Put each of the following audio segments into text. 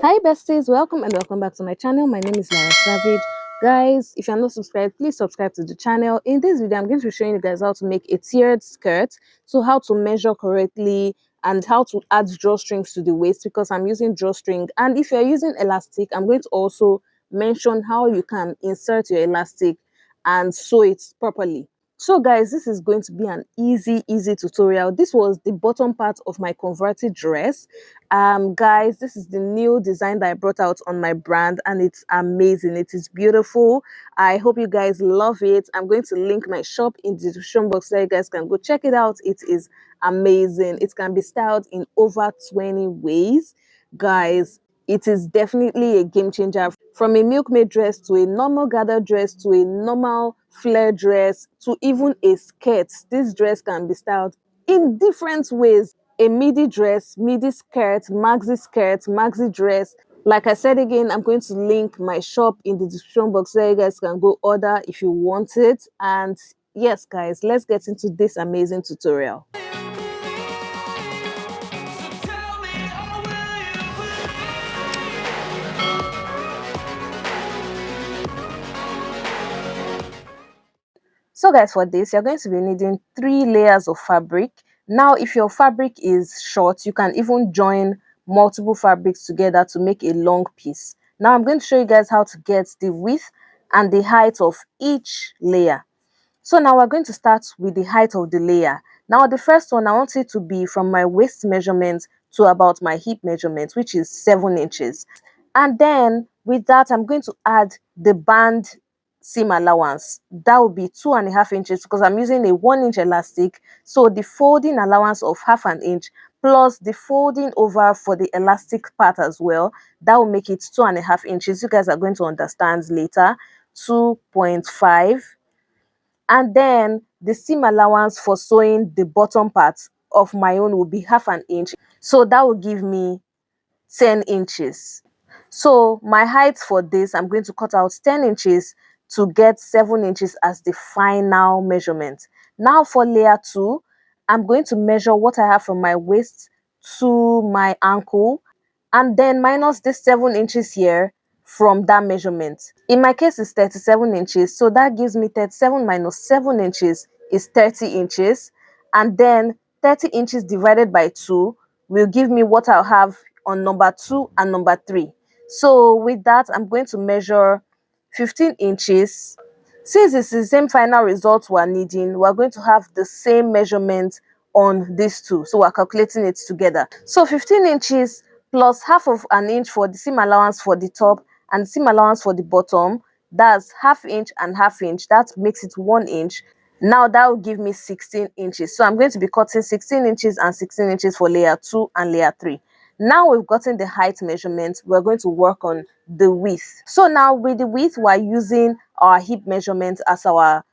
Hi besties, welcome back to my channel. My name is Lara Savage. Guys, if you're not subscribed, please subscribe to the channel. In this video, I'm going to be showing you guys how to make a tiered skirt. So how to measure correctly and how to add drawstrings to the waist, because I'm using drawstring. And if you're using elastic, I'm going to also mention how you can insert your elastic and sew it properly. So guys, this is going to be an easy tutorial. This was the bottom part of my converted dress. Guys, this is the new design that I brought out on my brand and it's amazing. It is beautiful. I hope you guys love it. I'm going to link my shop in the description box so you guys can go check it out. It is amazing. It can be styled in over 20 ways. Guys, it is definitely a game changer. From a milkmaid dress to a normal gathered dress to a normal flare dress to even a skirt, this dress can be styled in different ways. A midi dress, midi skirt, maxi dress. Like I said again, I'm going to link my shop in the description box so you guys can go order if you want it. And yes guys, let's get into this amazing tutorial. So guys, for this you're going to be needing 3 layers of fabric. Now if your fabric is short, you can even join multiple fabrics together to make a long piece. Now I'm going to show you guys how to get the width and the height of each layer. So now we're going to start with the height of the layer. Now the first one, I want it to be from my waist measurement to about my hip measurement, which is 7 inches. And then with that, I'm going to add the band seam allowance. That will be 2.5 inches because I'm using a 1-inch elastic. So the folding allowance of 0.5 inch plus the folding over for the elastic part as well, that will make it 2.5 inches. You guys are going to understand later. 2.5. And then the seam allowance for sewing the bottom part of my own will be 0.5 inch. So that will give me 10 inches. So my height for this, I'm going to cut out 10 inches to get 7 inches as the final measurement. Now for layer 2, I'm going to measure what I have from my waist to my ankle and then minus this 7 inches here from that measurement. In my case, it's 37 inches. So that gives me 37 minus 7 inches is 30 inches. And then 30 inches divided by 2 will give me what I'll have on number 2 and number 3. So with that, I'm going to measure 15 inches. Since it's the same final result we're needing, we're going to have the same measurement on these two. So we're calculating it together. So 15 inches plus 0.5 inch for the seam allowance for the top and the seam allowance for the bottom. That's 0.5 inch and 0.5 inch. That makes it 1 inch. Now that will give me 16 inches. So I'm going to be cutting 16 inches and 16 inches for layer 2 and layer 3. Now we've gotten the height measurement, we're going to work on the width. So now with the width, we're using our hip measurement as our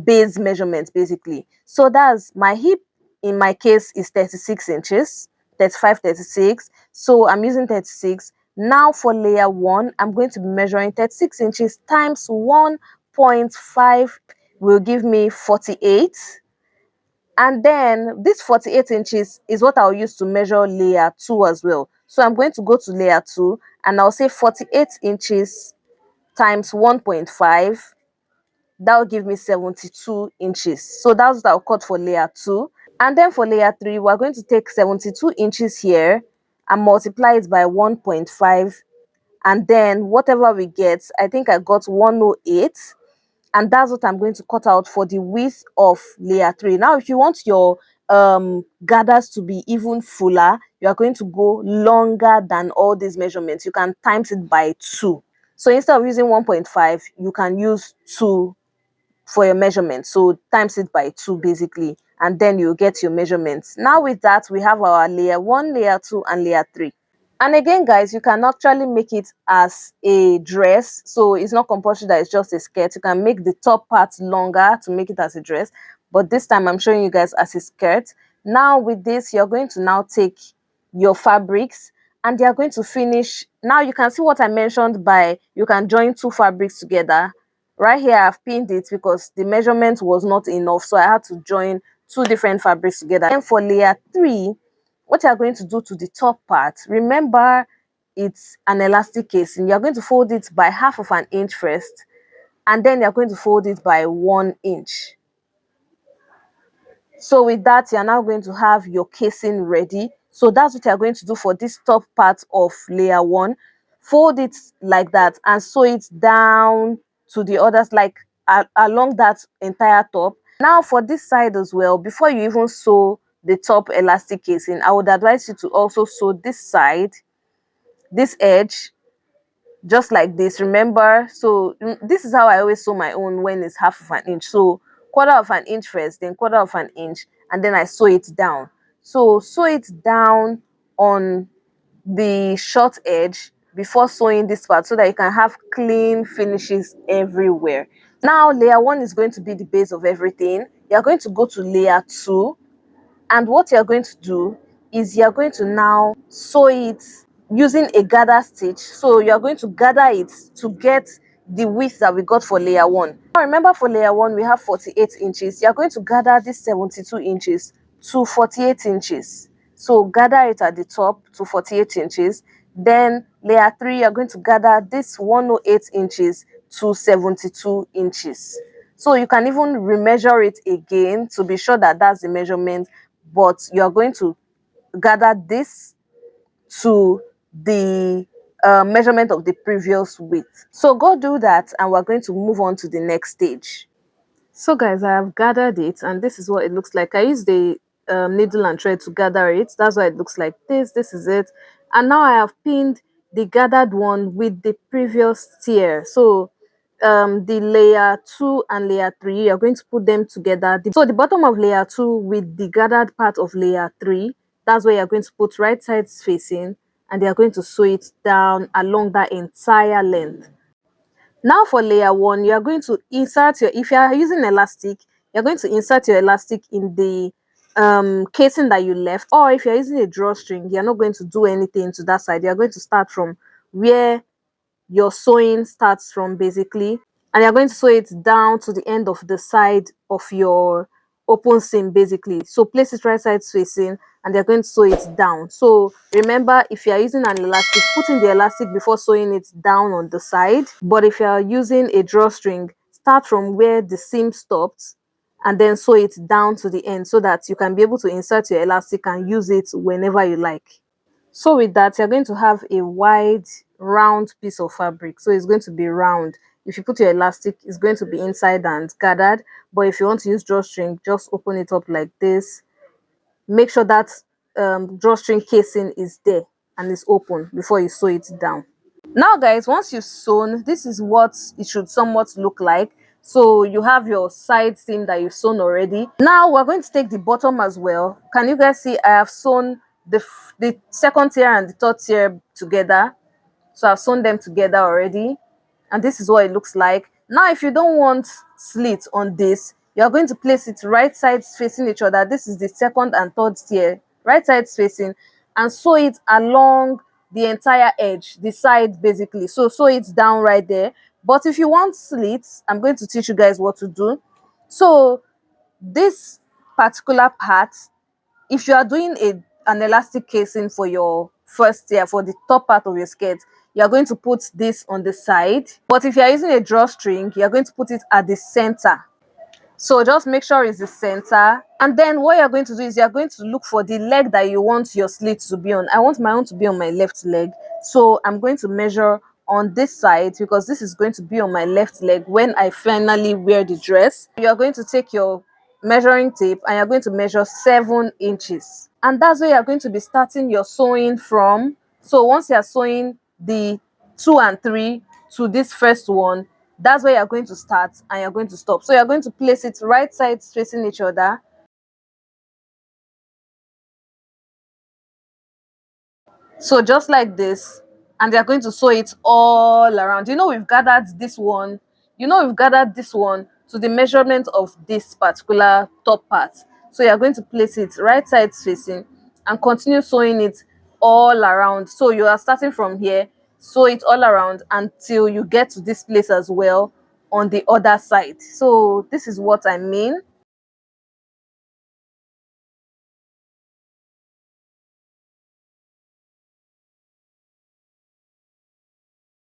base measurement basically. So that's my hip, in my case, is 36 inches, 35, 36. So I'm using 36. Now for layer 1, I'm going to be measuring 36 inches times 1.5 will give me 48. And then this 48 inches is what I'll use to measure layer 2 as well. So I'm going to go to layer 2 and I'll say 48 inches times 1.5. That will give me 72 inches. So that's what I'll cut for layer 2. And then for layer 3, we're going to take 72 inches here and multiply it by 1.5. And then whatever we get, I think I got 108. And that's what I'm going to cut out for the width of layer 3. Now if you want your gathers to be even fuller, you are going to go longer than all these measurements. You can times it by 2. So instead of using 1.5, you can use 2 for your measurement. So times it by 2 basically, and then you get your measurements. Now with that, we have our layer 1, layer 2 and layer 3. And again guys, you can actually make it as a dress. So it's not compulsory that it's just a skirt. You can make the top part longer to make it as a dress, but this time I'm showing you guys as a skirt. Now with this, you're going to now take your fabrics and they are going to finish. Now you can see what I mentioned by you can join 2 fabrics together. Right here I've pinned it because the measurement was not enough, so I had to join 2 different fabrics together. And for layer 3, what you're going to do to the top part, remember it's an elastic casing, you're going to fold it by 1/2 inch first, and then you're going to fold it by 1 inch. So with that, you're now going to have your casing ready. So that's what you're going to do for this top part of layer 1. Fold it like that and sew it down to the others, like along that entire top. Now for this side as well, before you even sew the top elastic casing, I would advise you to also sew this side, this edge, just like this. Remember, so this is how I always sew my own when it's 1/2 inch. So 1/4 inch first, then 1/4 inch, and then I sew it down. So sew it down on the short edge before sewing this part, so that you can have clean finishes everywhere. Now layer 1 is going to be the base of everything. You're going to go to layer 2, and what you're going to do is you're going to now sew it using a gather stitch. So you're going to gather it to get the width that we got for layer 1. Now remember, for layer 1 we have 48 inches. You're going to gather this 72 inches to 48 inches. So gather it at the top to 48 inches. Then layer 3, you're going to gather this 108 inches to 72 inches. So you can even remeasure it again to be sure that that's the measurement, but you're going to gather this to the measurement of the previous width. So go do that, and we're going to move on to the next stage. So guys, I have gathered it, and this is what it looks like. I used the needle and thread to gather it. That's why it looks like this. This is it. And now I have pinned the gathered one with the previous tier. So the layer 2 and layer 3, you're going to put them together. So the bottom of layer 2 with the gathered part of layer 3, that's where you're going to put right sides facing, and you're going to sew it down along that entire length. Now for layer 1, you are going to insert your, if you are using elastic, you're going to insert your elastic in the casing that you left. Or if you're using a drawstring, you're not going to do anything to that side. You're going to start from where your sewing starts from, basically, and you're going to sew it down to the end of the side of your open seam, basically. So place it right side facing, and you're going to sew it down. So remember, if you are using an elastic, put in the elastic before sewing it down on the side. But if you are using a drawstring, start from where the seam stopped and then sew it down to the end, so that you can be able to insert your elastic and use it whenever you like. So with that, you're going to have a wide round piece of fabric. So it's going to be round. If you put your elastic, it's going to be inside and gathered. But if you want to use drawstring, just open it up like this. Make sure that drawstring casing is there and is open before you sew it down. Now guys, once you've sewn, this is what it should somewhat look like. So you have your side seam that you've sewn already. Now we're going to take the bottom as well. Can you guys see I have sewn the second tier and the third tier together? So I've sewn them together already, and this is what it looks like. Now if you don't want slit on this, you're going to place it right sides facing each other. This is the second and third tier, right sides facing, and sew it along the entire edge, the side, basically. So sew it down right there. But if you want slits, I'm going to teach you guys what to do. So this particular part, if you are doing an elastic casing for your first tier, for the top part of your skirt, you are going to put this on the side. But if you are using a drawstring, you are going to put it at the center. So just make sure it's the center. And then what you're going to do is you're going to look for the leg that you want your slit to be on. I want my own to be on my left leg. So I'm going to measure on this side, because this is going to be on my left leg when I finally wear the dress. You're going to take your measuring tape and you're going to measure 7 inches. And that's where you're going to be starting your sewing from. So once you're sewing the 2 and 3 to this first one, that's where you're going to start and you're going to stop. So you're going to place it right sides facing each other. So just like this, and they're going to sew it all around. We've gathered this one. We've gathered this one to the measurement of this particular top part. So you're going to place it right sides facing and continue sewing it all around. So you are starting from here, sew it all around until you get to this place as well on the other side. So this is what I mean.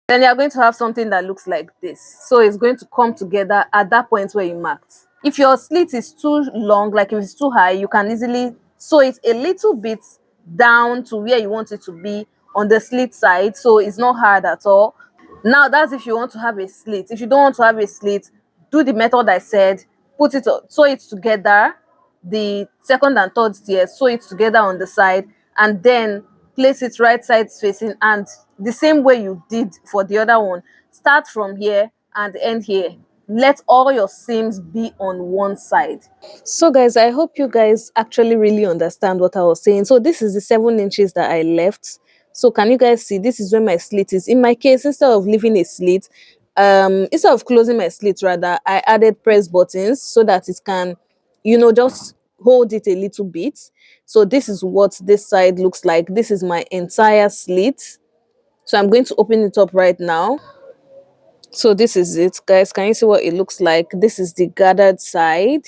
then you're going to have something that looks like this. So it's going to come together at that point where you marked. If your slit is too long, like if it's too high, you can easily sew it a little bit down to where you want it to be on the slit side, so it's not hard at all. Now that's if you want to have a slit. If you don't want to have a slit, do the method I said, put it, sew it together, the second and third tier, sew it together on the side, and then place it right side facing, and the same way you did for the other one, start from here and end here. Let all your seams be on one side. So guys, I hope you guys actually really understand what I was saying. So this is the 7 inches that I left. So can you guys see, this is where my slit is. In my case, instead of leaving a slit, instead of closing my slit rather, I added press buttons so that it can, just hold it a little bit. So this is what this side looks like. This is my entire slit. So I'm going to open it up right now. So this is it, guys. Can you see what it looks like? This is the gathered side.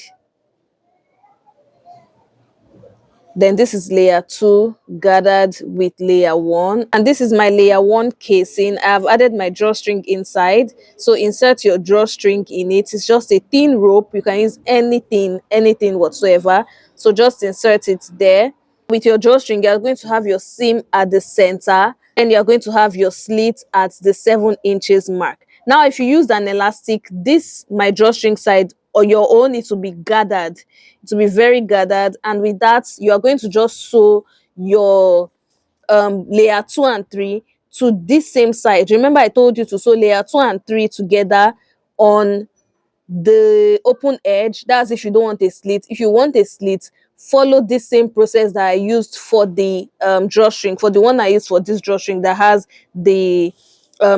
Then this is layer 2 gathered with layer 1, and this is my layer 1 casing. I've added my drawstring inside, so insert your drawstring in it. It's just a thin rope. You can use anything whatsoever, so just insert it there. With your drawstring, you're going to have your seam at the center, and you're going to have your slit at the 7 inches mark. Now if you use an elastic, this my drawstring side or your own, it will be gathered, it will be very gathered, and with that you are going to just sew your layer 2 and 3 to this same side. Remember I told you to sew layer 2 and 3 together on the open edge. That's if you don't want a slit. If you want a slit, follow this same process that I used for the drawstring, for the one I used for this drawstring that has the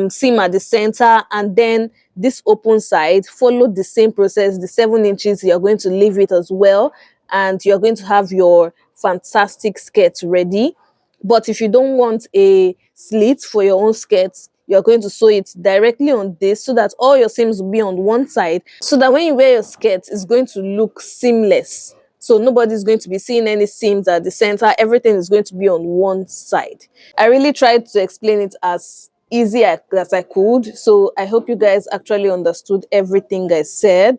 seam at the center, and then this open side. Follow the same process. The 7 inches, you're going to leave it as well, and you're going to have your fantastic skirt ready. But if you don't want a slit for your own skirt, you're going to sew it directly on this so that all your seams will be on one side, so that when you wear your skirt, it's going to look seamless. So nobody's going to be seeing any seams at the center. Everything is going to be on one side. I really tried to explain it as easy as I could. So I hope you guys actually understood everything I said.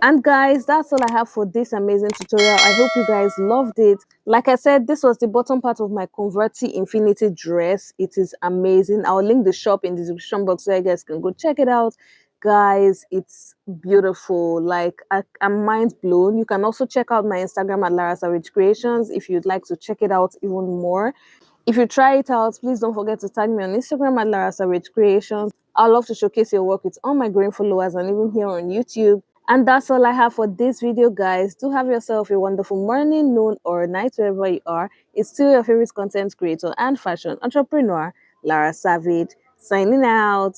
And guys, that's all I have for this amazing tutorial. I hope you guys loved it. Like I said, this was the bottom part of my Converti Infinity dress. It is amazing. I'll link the shop in the description box so you guys can go check it out. Guys, it's beautiful. Like, I'm mind blown. You can also check out my Instagram at Lara Savage Creations if you'd like to check it out even more. If you try it out, please don't forget to tag me on Instagram at Lara Savage Creations. I'd love to showcase your work with all my growing followers and even here on YouTube. And that's all I have for this video, guys. Do have yourself a wonderful morning, noon, or night wherever you are. It's still your favorite content creator and fashion entrepreneur, Lara Savage, signing out.